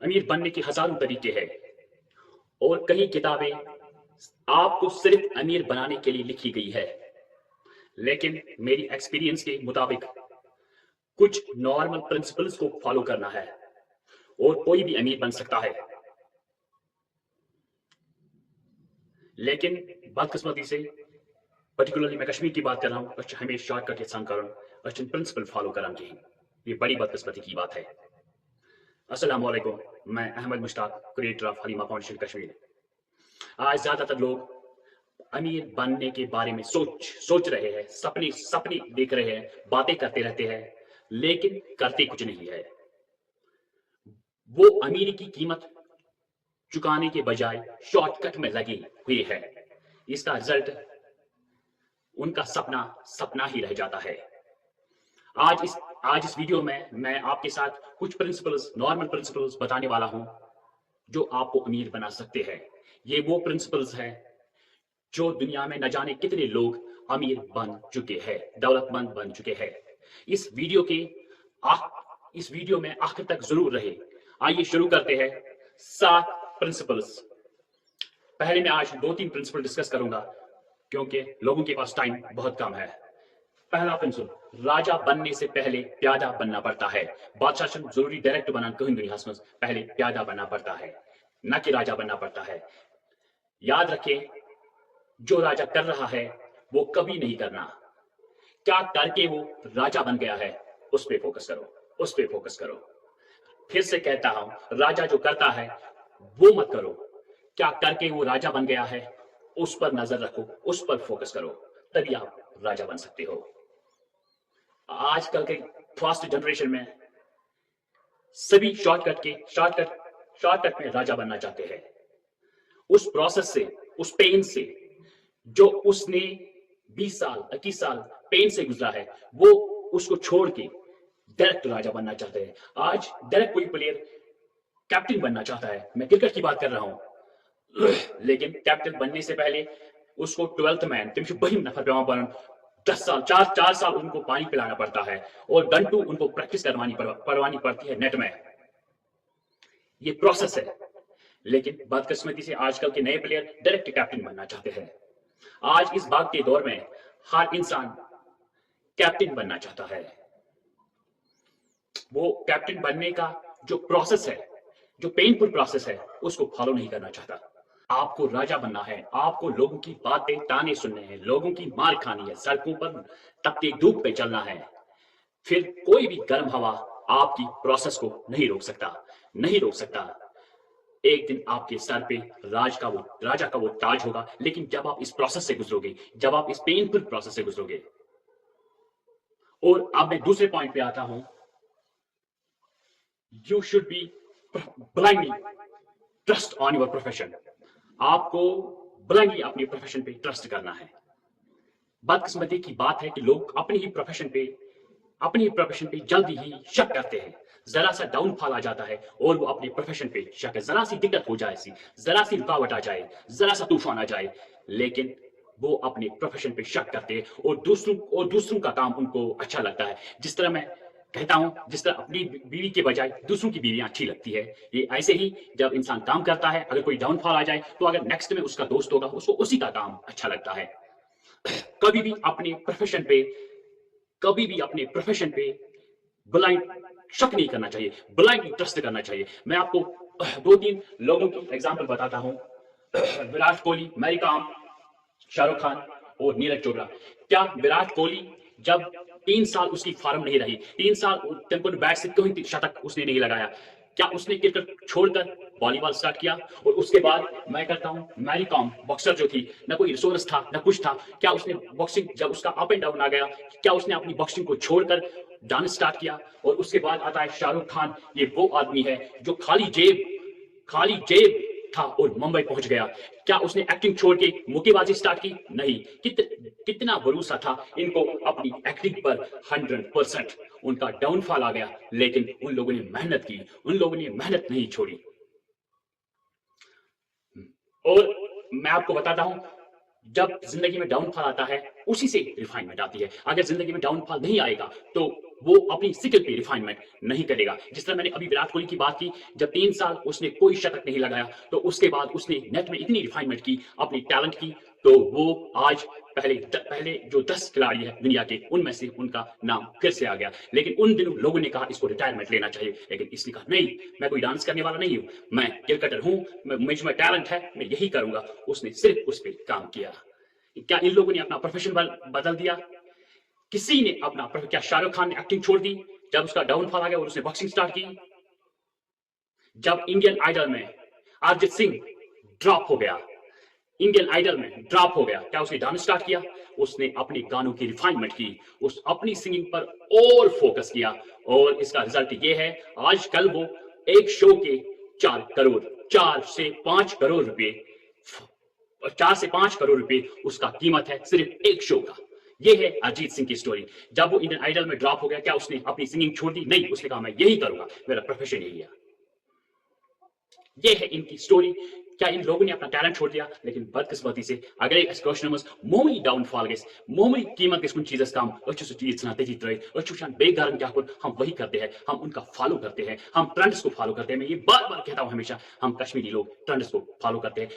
अमीर बनने के हजारों तरीके हैं और कई किताबें आपको सिर्फ अमीर बनाने के लिए लिखी गई है। लेकिन मेरी एक्सपीरियंस के मुताबिक कुछ नॉर्मल प्रिंसिपल्स को फॉलो करना है और कोई भी अमीर बन सकता है। लेकिन बदकिस्मती से पर्टिकुलरली मैं कश्मीर की बात कर रहा हूँ, हमें शॉर्टकट के संकरण प्रिंसिपल फॉलो करना चाहिए। ये बड़ी बदकिस्मती की बात है। अस्सलाम वालेकुम, मैं Ahmad Mushtaq, creator of Halima foundation Kashmir. आज ज्यादातर लोग अमीर बनने के बारे में सोच रहे हैं, सपने सपने देख रहे हैं, बातें करते रहते हैं, लेकिन करते कुछ नहीं है। वो अमीरी की कीमत चुकाने के बजाय शॉर्टकट में लगे हुए हैं। इसका रिजल्ट उनका सपना सपना ही रह जाता है। आज इस वीडियो में मैं आपके साथ कुछ प्रिंसिपल्स, नॉर्मल प्रिंसिपल्स बताने वाला हूं जो आपको अमीर बना सकते हैं। ये वो प्रिंसिपल्स हैं जो दुनिया में न जाने कितने लोग अमीर बन चुके हैं, दौलतमंद बन चुके हैं। इस वीडियो में आखिर तक जरूर रहे। आइए शुरू करते हैं। 7 प्रिंसिपल्स। पहले मैं आज 2-3 प्रिंसिपल डिस्कस करूंगा क्योंकि लोगों के पास टाइम बहुत कम है। पहला प्रिंसिपल, राजा बनने से पहले प्यादा बनना पड़ता है। बादशाह जरूरी डायरेक्ट बना कहीं दुनिया में पहले प्यादा बनना पड़ता है, न कि राजा बनना पड़ता है। याद रखें, जो राजा कर रहा है वो कभी नहीं करना। क्या करके वो राजा बन गया है उस पे फोकस करो, उस पे फोकस करो। फिर से कहता हूं, राजा जो करता है वो मत करो, क्या करके वो राजा बन गया है उस पर नजर रखो, उस पर फोकस करो, तभी आप राजा बन सकते हो। आजकल के फास्ट जनरेशन में सभी शॉर्टकट में राजा बनना चाहते हैं। उस प्रोसेस से, उस पेन से जो उसने 20 साल 21 साल पेन से गुजरा है, वो उसको छोड़ के डायरेक्ट राजा बनना चाहते हैं। आज डायरेक्ट कोई प्लेयर कैप्टन बनना चाहता है, मैं क्रिकेट की बात कर रहा हूं, लेकिन कैप्टन बनने से पहले उसको 12th मैन तमिश बहिम नफर पेवान बनन 10 साल 4 साल उनको पानी पिलाना पड़ता है और घंटों उनको प्रैक्टिस करवानी पड़ती है नेट में। ये प्रोसेस है। लेकिन बदकिस्मती से आजकल के नए प्लेयर डायरेक्ट कैप्टन बनना चाहते हैं। आज इस भागते दौर में हर इंसान कैप्टन बनना चाहता है। वो कैप्टन बनने का जो प्रोसेस है, जो पेनफुल प्रोसेस है, उसको फॉलो नहीं करना चाहता। आपको राजा बनना है, आपको लोगों की बातें ताने सुनने हैं, लोगों की मार खानी है, सड़कों पर तपती धूप पे चलना है। फिर कोई भी गर्म हवा आपकी प्रोसेस को नहीं रोक सकता, नहीं रोक सकता। एक दिन आपके सर पे राजा का वो ताज होगा, लेकिन जब आप इस प्रोसेस से गुजरोगे, जब आप इस पेनफुल प्रोसेस से गुजरोगे। और अब मैं दूसरे पॉइंट पे आता हूं, you should be blindly trust on your profession. आपको ब्लाइंडली अपने प्रोफेशन पे ट्रस्ट करना है। बदकिस्मती की बात है कि लोग अपनी ही प्रोफेशन पे जल्दी ही शक करते हैं। जरा सा डाउनफॉल आ जाता है और वो अपने प्रोफेशन पे शक है। जरा सी दिक्कत हो जाए, जरा सी रुकावट आ जाए, जरा सा तूफान आ जाए, लेकिन वो अपने प्रोफेशन पे शक करते हैं और दूसरों का काम उनको अच्छा लगता है। जिस तरह मैं कहता हूं, जिस तरह अपनी बीवी के बजाय दूसरों की बीवियां अच्छी लगती है, ये ऐसे ही जब इंसान काम करता है, अगर कोई डाउनफॉल आ जाए तो अगर नेक्स्ट में उसका दोस्त होगा, उसको उसी का काम अच्छा लगता है। कभी भी अपने प्रोफेशन पे ब्लाइंड शक नहीं करना चाहिए, ब्लाइंड ट्रस्ट करना चाहिए। मैं आपको 2-3 लोगों की एग्जांपल बताता हूं। विराट कोहली, मैरी कॉम, शाहरुख खान और नीरज चोपड़ा। क्या विराट कोहली जब 3 साल उसकी फॉर्म नहीं रही, 3 साल बैट से कोई शतक उसने नहीं लगाया, क्या उसने क्रिकेट छोड़कर वॉलीबॉल स्टार्ट किया? और उसके बाद मैं कहता हूं, मैरी कॉम बॉक्सर जो थी, न कोई रिसोर्स था न कुछ था, क्या उसने बॉक्सिंग, जब उसका अप एंड डाउन आ गया, क्या उसने अपनी बॉक्सिंग को छोड़कर डांस स्टार्ट किया? और उसके बाद आता है शाहरुख खान। ये वो आदमी है जो खाली जेब था और मुंबई पहुंच गया। क्या उसने एक्टिंग छोड़ के मुक्केबाजी स्टार्ट की? नहीं। कितना भरोसा था इनको अपनी एक्टिंग पर, 100%। उनका डाउनफॉल आ गया, लेकिन उन लोगों ने मेहनत की, उन लोगों ने मेहनत नहीं छोड़ी। और मैं आपको बताता हूं, जब जिंदगी में डाउनफॉल आता है उसी से रिफाइनमेंट आती है। अगर जिंदगी में डाउनफॉल नहीं आएगा तो वो अपनी स्किल पे रिफाइनमेंट नहीं करेगा। जिस तरह मैंने अभी विराट कोहली की बात की, जब 3 साल उसने कोई शतक नहीं लगाया तो उसके बाद उसने नेट में इतनी रिफाइनमेंट की अपनी टैलेंट की, तो वो आज पहले जो 10 खिलाड़ी है दुनिया के उनमें से उनका नाम फिर से आ गया। लेकिन उन दिनों लोगों ने कहा इसको रिटायरमेंट लेना चाहिए, लेकिन इसने कहा नहीं, मैं कोई डांस करने वाला नहीं हूं, मैं क्रिकेटर हूं, मुझ में टैलेंट है, मैं यही करूंगा। उसने सिर्फ उस पर काम किया। क्या इन लोगों ने अपना प्रोफेशन बदल दिया? किसी ने अपना, क्या शाहरुख खान ने एक्टिंग छोड़ दी जब उसका डाउनफॉल आ गया और उसने बॉक्सिंग स्टार्ट की? जब इंडियन आइडल में अरिजीत सिंह ड्रॉप हो गया, इंडियन आइडल में ड्रॉप हो गया, क्या उसने डांस स्टार्ट किया? उसने अपने गानों की रिफाइनमेंट की, उस अपनी सिंगिंग पर और फोकस किया, और इसका रिजल्ट ये है आजकल वो एक शो के 4 से 5 करोड़ रुपए, 4 से 5 करोड़ रुपए उसका कीमत है सिर्फ एक शो का। ये है अरिजीत सिंह की स्टोरी। जब वो इंडियन आइडल में ड्रॉप हो गया, क्या उसने अपनी सिंगिंग छोड़ दी? नहीं, उसने कहा मैं यही करूंगा, मेरा प्रोफेशन यही है। ये है इनकी स्टोरी। क्या इन लोगों ने अपना टैलेंट छोड़ दिया? लेकिन बदकिस्मती से अगर एक क्वेश्चन मोमई डाउनफॉल गेस मोमई कीमत किस कुछ चीज़ काम अच्छे से चीज सुनाते जी तरह अच्छे शान बेगारन क्या कुछ हम वही करते हैं, हम उनका फॉलो करते हैं, हम ट्रेंड्स को फॉलो करते हैं। मैं ये बार बार कहता हूं हमेशा, हम कश्मीरी लोग ट्रेंड्स को फॉलो करते हैं।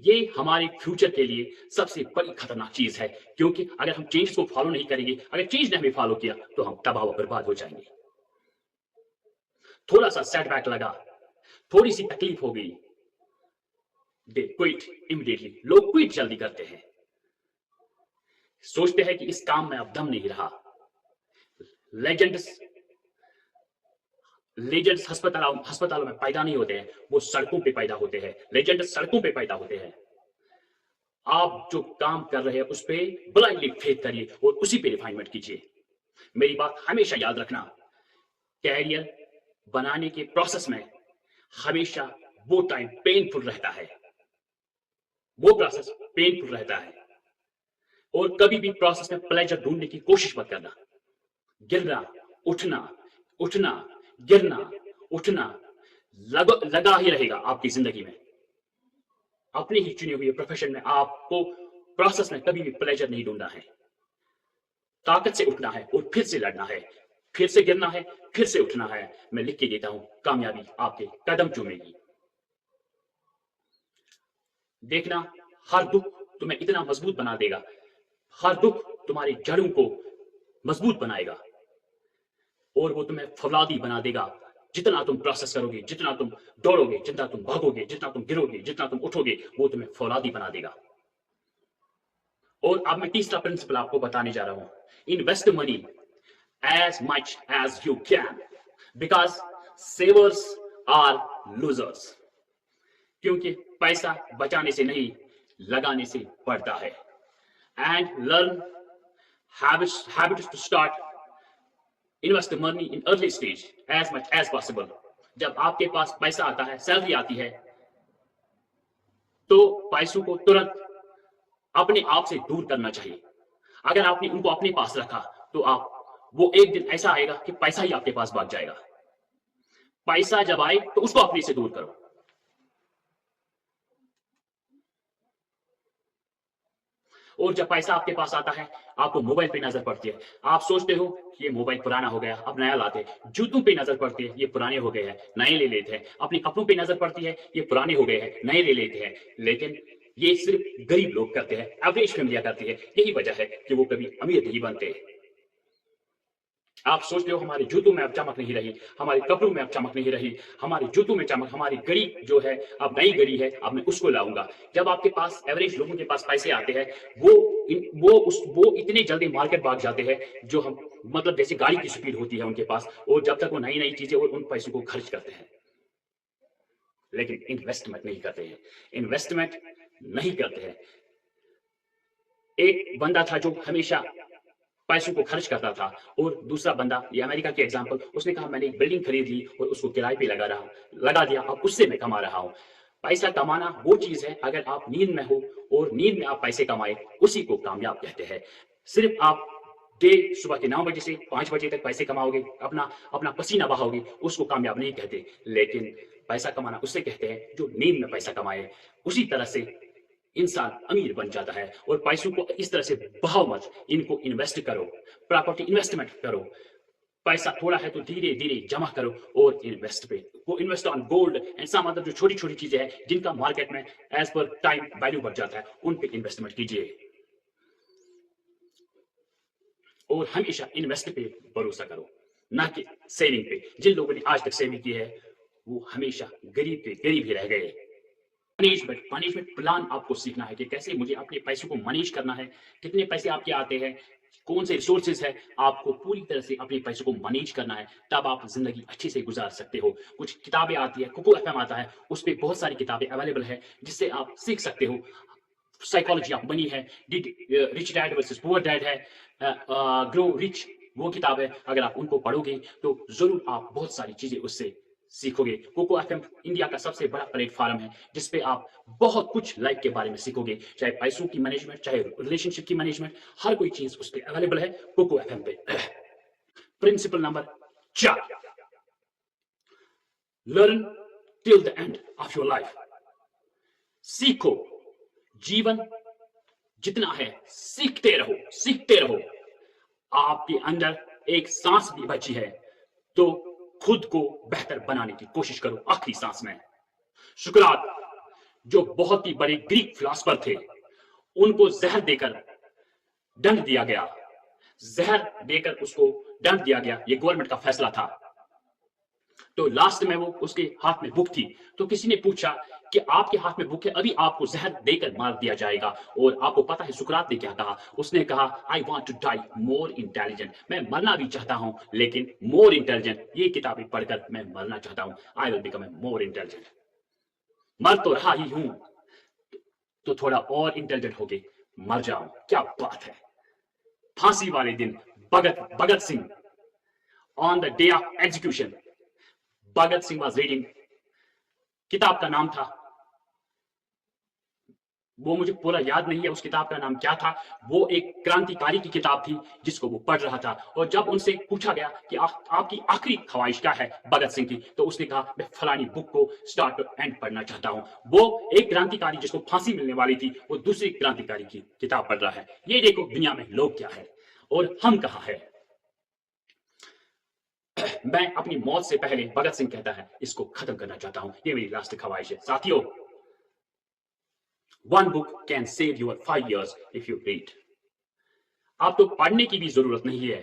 ये हमारे फ्यूचर के लिए सबसे बड़ी खतरनाक चीज है, क्योंकि अगर हम चेंज को फॉलो नहीं करेंगे, अगर चेंज ने हमें फॉलो किया तो हम तबाह व बर्बाद हो जाएंगे। थोड़ा सा सेटबैक लगा, थोड़ी सी तकलीफ हो गई, दे क्विट इमीडिएटली। लोग क्विट जल्दी करते हैं, सोचते हैं कि इस काम में अब दम नहीं रहा। लेजेंड्स अस्पतालों में पैदा नहीं होते हैं, वो सड़कों पे पैदा होते हैं। लेजेंड्स सड़कों पे पैदा होते हैं। आप जो काम कर रहे हैं उस पर ब्लाइंडली फेथ करिए और उसी पे रिफाइनमेंट कीजिए। मेरी बात हमेशा याद रखना, कैरियर बनाने के प्रोसेस में हमेशा वो टाइम पेनफुल रहता है, वो प्रोसेस पेनफुल रहता है, और कभी भी प्रोसेस में प्लेजर ढूंढने की कोशिश मत करना। गिरना उठना, उठना गिरना उठना लगा ही रहेगा आपकी जिंदगी में। अपनी ही चुनी हुई प्रोफेशन में आपको प्रोसेस में कभी भी प्लेजर नहीं ढूंढना है। ताकत से उठना है और फिर से लड़ना है, फिर से गिरना है, फिर से उठना है। मैं लिख के देता हूं, कामयाबी आपके कदम चूमेगी। देखना, हर दुख तुम्हें इतना मजबूत बना देगा, हर दुख तुम्हारी जड़ों को मजबूत बनाएगा, और वो तुम्हें फौलादी बना देगा। जितना तुम प्रोसेस करोगे, जितना तुम दौड़ोगे, जितना तुम भागोगे, जितना तुम गिरोगे, जितना तुम उठोगे, वो तुम्हें फौलादी बना देगा। और अब मैं तीसरा प्रिंसिपल आपको बताने जा रहा हूं, invest money as much as you can because savers are losers। क्योंकि पैसा बचाने से नहीं, लगाने से बढ़ता है। And learn habits to start invest the money in early stage as much as possible। जब आपके पास पैसा आता है, सैलरी आती है, तो पैसों को तुरंत अपने आप से दूर करना चाहिए। अगर आपने उनको अपने पास रखा तो वो एक दिन ऐसा आएगा कि पैसा ही आपके पास भाग जाएगा। पैसा जब आए तो उसको अपने से दूर करो। और जब पैसा आपके पास आता है, आपको मोबाइल पे नजर पड़ती है, आप सोचते हो कि ये मोबाइल पुराना हो गया, अब नया लाते हैं। जूतों पे नजर पड़ती है, ये पुराने हो गए हैं, नए ले लेते हैं। अपने कपड़ों पे नजर पड़ती है, ये पुराने हो गए हैं, नए ले लेते हैं। लेकिन ये सिर्फ गरीब लोग करते हैं, एवरेज फैमिलियां करती है। यही वजह है कि वो कभी अमीर नहीं बनते। आप सोचते हो हमारे जूतों में अब चमक नहीं रही, हमारे कपड़ों में अब चमक नहीं रही, हमारे जूतों में चमक, हमारी घड़ी जो है अब नई घड़ी है, अब मैं उसको लाऊंगा। जब आपके पास एवरेज लोगों के पास पैसे आते हैं, वो इतने जल्दी मार्केट भाग जाते हैं, जो हम मतलब जैसे गाड़ी की स्पीड होती है उनके पास, और जब तक वो नई नई चीजें और उन पैसों को खर्च करते हैं, लेकिन इन्वेस्टमेंट नहीं करते हैं। इन्वेस्टमेंट नहीं करते हैं। एक बंदा था जो हमेशा पैसों को खर्च करता था, और दूसरा बंदा, ये अमेरिका के एग्जांपल, उसने कहा मैंने एक बिल्डिंग खरीद ली और उसको किराए पे लगा दिया, अब उससे मैं कमा रहा हूं। पैसा कमाना वो चीज है, अगर आप नींद में हो और नींद में आप पैसे कमाए, उसी को कामयाब कहते हैं। सिर्फ आप सुबह के 9 बजे से 5 बजे तक पैसे कमाओगे, अपना पसीना बहाओगे, उसको कामयाब नहीं कहते। लेकिन पैसा कमाना उससे कहते हैं जो नींद में पैसा कमाए। उसी तरह से इंसान अमीर बन जाता है। और पैसों को इस तरह से बहाओ मत, इनको इन्वेस्ट करो, प्रॉपर्टी इन्वेस्टमेंट करो। पैसा थोड़ा है तो धीरे धीरे जमा करो और इन्वेस्ट पे वो invest on gold and some other जो छोटी छोटी चीजें हैं जिनका मार्केट में एज पर टाइम वैल्यू बढ़ जाता है, उन पे इन्वेस्टमेंट कीजिए। और हमेशा इन्वेस्ट पे भरोसा करो, ना कि सेविंग पे। जिन लोगों ने आज तक सेविंग की है वो हमेशा गरीब के गरीब ही रह गए। मैनेजमेंट प्लान आपको सीखना है कि कैसे मुझे अपने पैसों को मैनेज करना है, कितने पैसे आपके आते हैं, कौन से रिसोर्सेज है, आपको पूरी तरह से अपने पैसों को मैनेज करना है, तब आप जिंदगी अच्छे से गुजार सकते हो। कुछ किताबें आती है, कुकू एफएम आता है, उस पर बहुत सारी किताबें अवेलेबल है जिससे आप सीख सकते हो। साइकोलॉजी ऑफ मनी है, rich dad versus poor dad है, ग्रो रिच वो किताब है। अगर आप उनको पढ़ोगे तो जरूर आप बहुत सारी चीजें उससे सीखोगे। कोको एफएम इंडिया का सबसे बड़ा प्लेटफॉर्म है जिसपे आप बहुत कुछ लाइफ के बारे में सीखोगे, चाहे पैसों की मैनेजमेंट, चाहे रिलेशनशिप की मैनेजमेंट, हर कोई चीज उस पर अवेलेबल है कोको एफएम पे। Principle number 4, learn till the end of your life. सीखो, जीवन जितना है सीखते रहो, सीखते रहो। आपके अंदर एक सांस भी बची है तो खुद को बेहतर बनाने की कोशिश करो आखिरी सांस में। सुकरात जो बहुत ही बड़े ग्रीक फिलोसोफर थे, उनको जहर देकर दंड दिया गया, जहर देकर उसको दंड दिया गया, ये गवर्नमेंट का फैसला था। तो लास्ट में वो उसके हाथ में बुक थी, तो किसी ने पूछा कि आपके हाथ में बुक है, अभी आपको जहर देकर मार दिया जाएगा। और आपको पता है सुकरात ने क्या कहा? उसने कहा I want to die more intelligent, मैं मरना भी चाहता हूं लेकिन मोर इंटेलिजेंट, ये किताबें पढ़कर मैं मरना चाहता हूं। I will become a more intelligent. मर तो रहा ही हूं तो थोड़ा और इंटेलिजेंट होके मर जाऊं, क्या बात है। फांसी वाले दिन Bhagat Singh, on the day of execution, Bhagat Singh was reading, किताब का नाम था, वो मुझे पूरा याद नहीं है उस किताब का नाम क्या था। वो एक क्रांतिकारी की किताब थी जिसको वो पढ़ रहा था। और जब उनसे पूछा गया कि आपकी आखिरी ख्वाहिश क्या है भगत सिंह की, तो उसने कहा मैं फलानी बुक को स्टार्ट टू एंड पढ़ना चाहता हूं। वो एक क्रांतिकारी जिसको फांसी मिलने वाली थी, वो दूसरी क्रांतिकारी की किताब पढ़ रहा है। ये देखो दुनिया में लोग क्या है और हम कहां है। मैं अपनी मौत से पहले, भगत सिंह कहता है, इसको खत्म करना चाहता हूं, ये मेरी लास्ट ख्वाहिश है। साथियों, one book can save your 5 years if you read। आप तो पढ़ने की भी जरूरत नहीं है,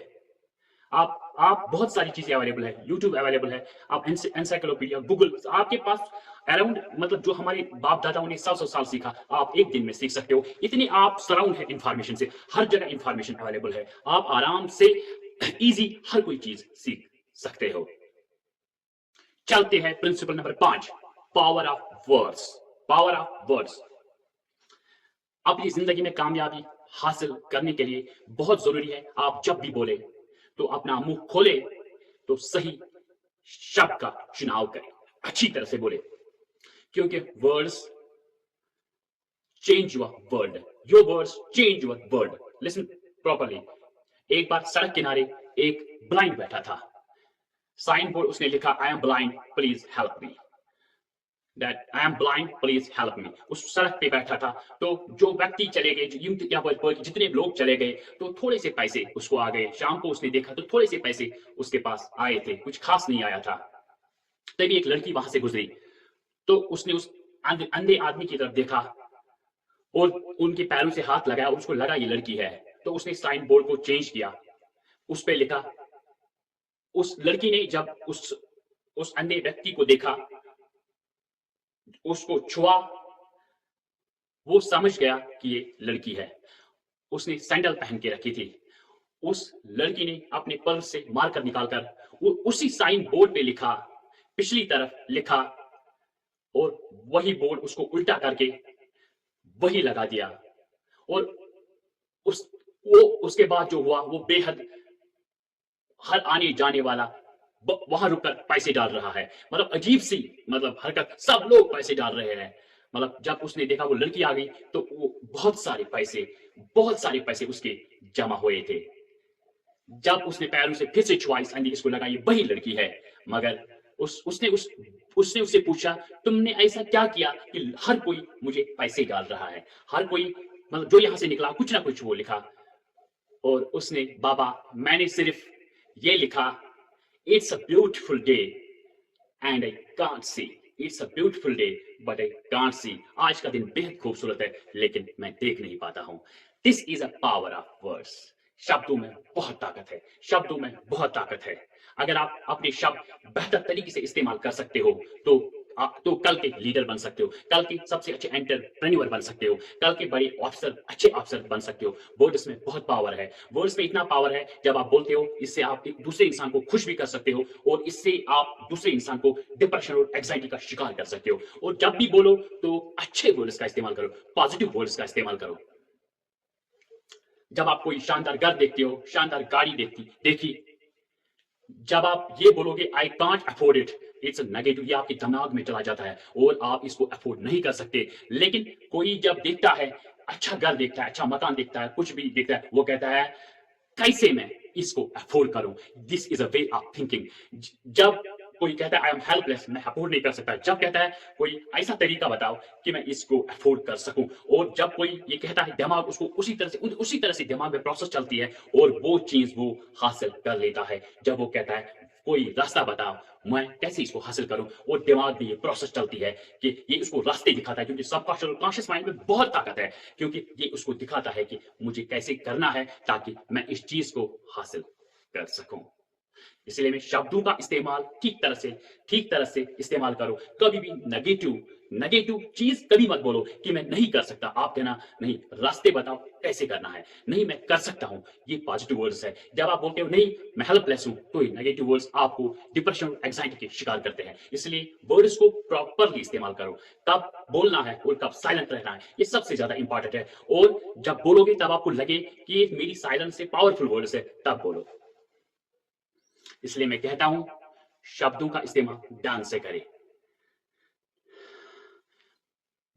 आप बहुत सारी चीजें अवेलेबल है, यूट्यूब अवेलेबल है, आप एनसाइक्लोपीडिया, गूगल, आपके पास अराउंड, मतलब जो हमारे बाप दादाओं ने 100 साल सीखा, आप एक दिन में सीख सकते हो। इतनी आप सराउंड है इंफॉर्मेशन से, हर जगह इंफॉर्मेशन अवेलेबल है, आप आराम से इजी हर कोई चीज सीख सकते हो। चलते हैं principle number 5, power of words. Power of words अपनी जिंदगी में कामयाबी हासिल करने के लिए बहुत जरूरी है। आप जब भी बोले तो अपना मुंह खोले तो सही शब्द का चुनाव करें, अच्छी तरह से बोले, क्योंकि words change your world, your words change your world. Listen properly. एक बार सड़क किनारे एक ब्लाइंड बैठा था, साइन बोर्ड उसने लिखा I am blind please help me, that I am blind please help me. उस सड़क पे बैठा था, तो जो व्यक्ति चले गए, जितने लोग चले गए, तो थोड़े से पैसे उसको आ गए। शाम को उसने देखा तो थोड़े से पैसे उसके पास आए थे, कुछ खास नहीं आया था। तभी एक लड़की वहां से गुजरी, तो उसने उस अंधे आदमी की तरफ देखा और उनके पैरों से हाथ लगाया, उसको लगा ये लड़की है। तो उसने साइन बोर्ड को चेंज किया, उस पर लिखा। उस लड़की ने जब उस अंधे व्यक्ति को देखा, उसको छुआ, वो समझ गया कि ये लड़की है। उसने सैंडल पहन के रखी थी। उस लड़की ने अपने पर्स से मार्कर निकालकर उसी साइन बोर्ड पे लिखा, पिछली तरफ लिखा, और वही बोर्ड उसको उल्टा करके वही लगा दिया। और उसके बाद जो हुआ वो बेहद, हर आने जाने वाला वहां रुककर पैसे डाल रहा है। मतलब अजीब सी हरकत, सब लोग पैसे डाल रहे हैं। जब उसने देखा वो लड़की आ गई तो वो बहुत सारे पैसे उसके जमा हुए थे। जब उसने पैरों से फिर से चॉइस आंधी इसको लगा ये वही लड़की है, मगर उसने उस उसने उससे पूछा, तुमने ऐसा क्या किया कि हर कोई मुझे पैसे डाल रहा है, हर कोई, मतलब जो यहां से निकला कुछ ना कुछ वो लिखा। और उसने, बाबा मैंने सिर्फ ये लिखा, it's a beautiful day and I can't see, it's a beautiful day but I can't see, आज का दिन बेहद खूबसूरत है लेकिन मैं देख नहीं पाता हूं। This is a power of words. शब्दों में बहुत ताकत है, शब्दों में बहुत ताकत है। अगर आप अपने शब्द बेहतर तरीके से इस्तेमाल कर सकते हो तो तो कल के लीडर बन सकते हो, कल के सबसे अच्छे एंटरप्रेन्योर बन सकते हो, कल के बड़े ऑफिसर, अच्छे ऑफिसर बन सकते हो। वर्ड्स में बहुत पावर है, वर्ड्स में इतना पावर है, जब आप बोलते हो इससे आप एक दूसरे इंसान को खुश भी कर सकते हो और इससे आप दूसरे इंसान को डिप्रेशन और एंजाइटी का शिकार कर सकते हो। और जब भी बोलो तो अच्छे वर्ड्स का इस्तेमाल करो, पॉजिटिव वर्ड्स का इस्तेमाल करो। जब आप कोई शानदार घर देखते हो, शानदार गाड़ी देखी, जब आप ये बोलोगे I can't afford it, it's negative, ये आपके दिमाग में चला जाता है और आप इसको अफोर्ड नहीं कर सकते। लेकिन कोई जब देखता है, अच्छा घर देखता है, अच्छा मकान देखता है, कुछ भी देखता है, वो कहता है कैसे मैं इसको अफोर्ड करूं। This is a way of thinking. जब कोई कहता है आई एम हेल्पलेस, मैं अफोर्ड नहीं कर सकता, जब कहता है कोई ऐसा तरीका बताओ कि मैं इसको अफोर्ड कर सकूं, और जब कोई ये कहता है, दिमाग उसको उसी तरह से दिमाग में प्रोसेस चलती है और वो चीज वो हासिल कर लेता है। जब वो कहता है कोई रास्ता बताओ मैं कैसे इसको हासिल करूं, और दिमाग में ये प्रोसेस चलती है कि ये उसको रास्ते दिखाता है, क्योंकि सबकॉन्शियस माइंड में बहुत ताकत है, क्योंकि ये उसको दिखाता है कि मुझे कैसे करना है ताकि मैं इस चीज को हासिल कर सकूं। इसलिए मैं शब्दों का इस्तेमाल ठीक तरह से इस्तेमाल करो। कभी भी नेगेटिव चीज कभी मत बोलो कि मैं नहीं कर सकता। आप कहना नहीं, रास्ते बताओ कैसे करना है, नहीं मैं कर सकता हूं, ये पॉजिटिव वर्ड्स है। जब आप बोलते हो नहीं मैं हेल्पलेस हूं, तो ये नेगेटिव वर्ड्स आपको डिप्रेशन और एंजाइटी के शिकार करते हैं। इसलिए वर्ड्स को प्रॉपरली इस्तेमाल करो, कब बोलना है और कब साइलेंट रहना है, ये सबसे ज्यादा इंपॉर्टेंट है। और जब बोलोगे तब आपको लगे कि ये मेरी साइलेंस से पावरफुल वर्ड्स है, तब बोलो। इसलिए मैं कहता हूं शब्दों का इस्तेमाल ध्यान से करें।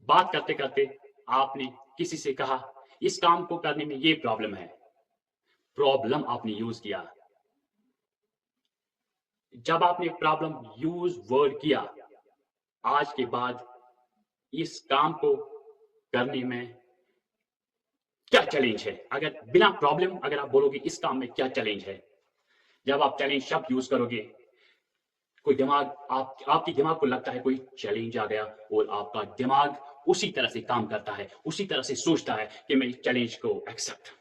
बात करते करते आपने किसी से कहा इस काम को करने में ये प्रॉब्लम है, प्रॉब्लम आपने यूज किया। जब आपने प्रॉब्लम यूज वर्ड किया, आज के बाद इस काम को करने में क्या चैलेंज है, अगर बिना प्रॉब्लम अगर आप बोलोगे इस काम में क्या चैलेंज है, जब आप चैलेंज शब्द यूज करोगे, कोई दिमाग आपके दिमाग को लगता है कोई चैलेंज आ गया, और आपका दिमाग उसी तरह से काम करता है, उसी तरह से सोचता है कि मैं इस चैलेंज को accept.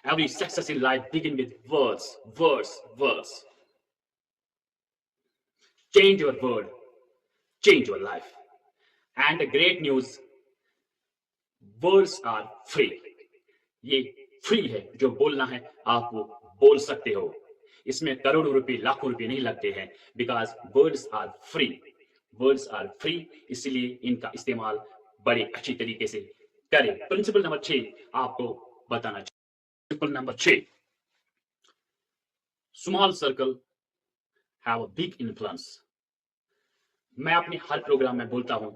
Every success in life begin with words. Change your word, change your life. And the great news, words are free. ये फ्री है, जो बोलना है आप वो बोल सकते हो। इसमें करोड़ों रुपए लाखों रुपए नहीं लगते हैं, because words are free. Words are free, इसलिए इनका इस्तेमाल बड़े अच्छी तरीके से करें। प्रिंसिपल नंबर 6 आपको बताना चाहिए। Principle number 6, small circle have a big influence. मैं अपने हर प्रोग्राम में बोलता हूं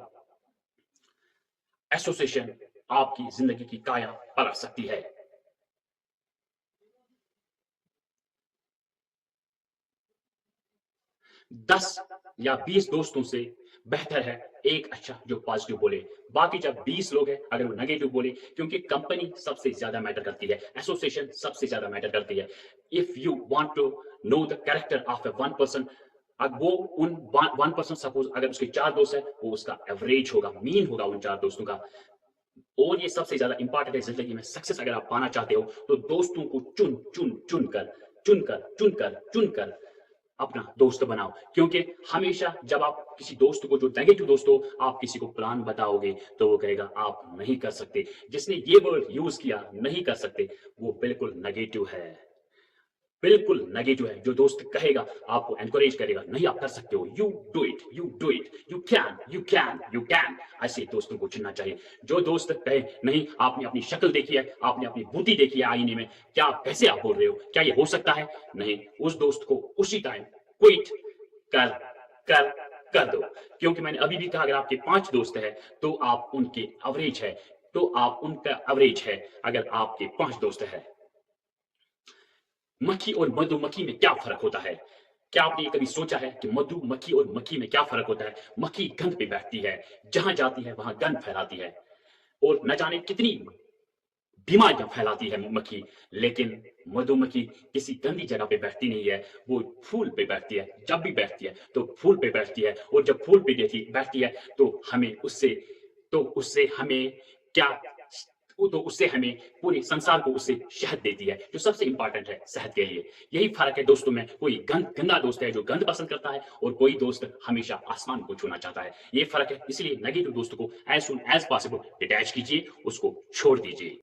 एसोसिएशन आपकी जिंदगी की काया पलट सकती है। दस या 20 दोस्तों से बेहतर है एक अच्छा जो पॉजिटिव बोले। बाकी जब 20 लोग हैं अगर वो नेगेटिव बोले, क्योंकि कंपनी सबसे ज्यादा मैटर करती है, एसोसिएशन सबसे ज्यादा मैटर करती है। If you want to know the character of a one person, अब वो उन वन पर्सन, सपोज अगर उसके 4 दोस्त है, वो उसका एवरेज होगा, मीन होगा उन 4 दोस्तों का। और ये सबसे ज्यादा इंपॉर्टेंट है जिंदगी में सक्सेस अगर आप पाना चाहते हो, तो दोस्तों को चुन कर अपना दोस्त बनाओ। क्योंकि हमेशा जब आप किसी दोस्त को, जो नेगेटिव दोस्त हो, आप किसी को प्लान बताओगे तो वो कहेगा आप नहीं कर सकते। जिसने ये वर्ड यूज किया नहीं कर सकते, वो बिल्कुल नेगेटिव है, बिल्कुल नेगेटिव है। जो दोस्त कहेगा आपको एनकरेज करेगा, नहीं आप कर सकते हो, you do it, you can, ऐसे दोस्तों को चुनना चाहिए। जो दोस्त कहे नहीं आपने अपनी शक्ल देखी है, आपने अपनी बुद्धि देखी है आईने में, क्या कैसे आप बोल रहे हो, क्या ये हो सकता है, नहीं, उस दोस्त को उसी टाइम क्विट कर कर कर दो। क्योंकि मैंने अभी भी कहा अगर आपके 5 दोस्त है तो आप उनके एवरेज है, तो आप उनका एवरेज है अगर आपके 5 दोस्त है। मक्खी और मधुमक्खी में क्या फर्क होता है? क्या आपने ये कभी सोचा है कि मधुमक्खी और मक्खी में क्या फ़र्क होता है? मक्खी गंध पे बैठती है, जहाँ जाती है वहाँ गंध फैलाती है और न जाने कितनी बीमारियाँ फैलाती है मक्खी, लेकिन मधुमक्खी किसी गंदी जगह पे बैठती नहीं है, वो फूल पे बैठती है। जब भी बैठती है, तो फूल पे बैठती है और जब फूल पे बैठती है, तो उससे हमें क्या तो उससे हमें पूरे संसार को उससे शहद देती है, जो सबसे इम्पोर्टेंट है सेहत के लिए। यही फ़र्क है दोस्तों में, कोई गंदा दोस्त है जो गंध पसंद करता है और कोई दोस्त हमेशा आसमान को छूना चाहता है। ये फ़र्क है, इसलिए नेगेटिव दोस्तों को as soon as possible detach कीजिए, उसको छोड़ दीजिए।